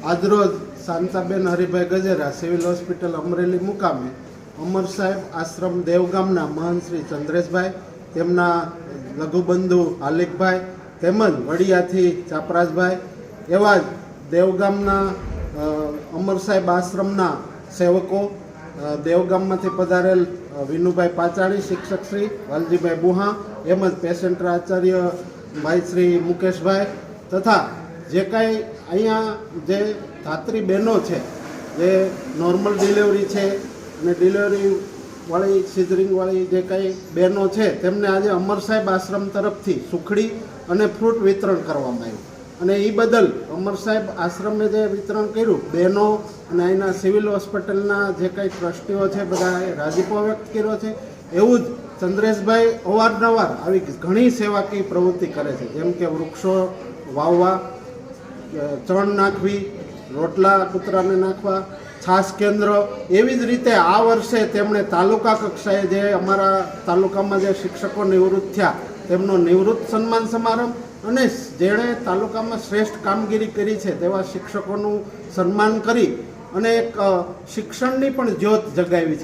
આજરોજ Shantaben Haribhai Gajera civil hospital Amreli મુકામે અમર સાહેબ આશ્રમ દેવગામના મહંત શ્રી ચંદ્રેશભાઈ, તેમના લઘુબંધુ હાલિકભાઈ તેમજ વડિયાથી ચાપરાજભાઈ એવા જ દેવગામના અમર સાહેબ આશ્રમના સેવકો, દેવગામમાંથી પધારેલ વિનુભાઈ પાચાણી શિક્ષક શ્રી વાલજીભાઈ બુહા એમજ પેશન્ટ આચાર્ય ભાઈ શ્રી મુકેશભાઈ તથા જે કાંઈ અહીંયા જે ધાત્રી બહેનો છે, જે નોર્મલ ડિલિવરી છે અને ડિલિવરીવાળી સિઝરિંગવાળી જે કાંઈ બહેનો છે તેમને આજે અમર સાહેબ આશ્રમ તરફથી સુખડી અને ફ્રૂટ વિતરણ કરવામાં આવ્યું અને એ બદલ અમર સાહેબ આશ્રમે જે વિતરણ કર્યું બહેનો અને અહીંના સિવિલ હોસ્પિટલના જે કાંઈ ટ્રસ્ટીઓ છે બધાએ રાજીપો વ્યક્ત કર્યો છે. એવું જ ચંદ્રેશભાઈ અવારનવાર આવી ઘણી સેવાકીય પ્રવૃત્તિ કરે છે, જેમ કે વૃક્ષો વાવવા, ચણ નાખવી, રોટલા કૂતરાને નાખવા, છાસ કેન્દ્ર. એવી જ રીતે આ વર્ષે તેમણે તાલુકા કક્ષાએ જે અમારા તાલુકામાં જે શિક્ષકો નિવૃત્ત થયા તેમનો નિવૃત્ત સન્માન સમારંભ અને જેણે તાલુકામાં શ્રેષ્ઠ કામગીરી કરી છે તેવા શિક્ષકોનું સન્માન કરી અને એક શિક્ષણની પણ જ્યોત જગાવી છે.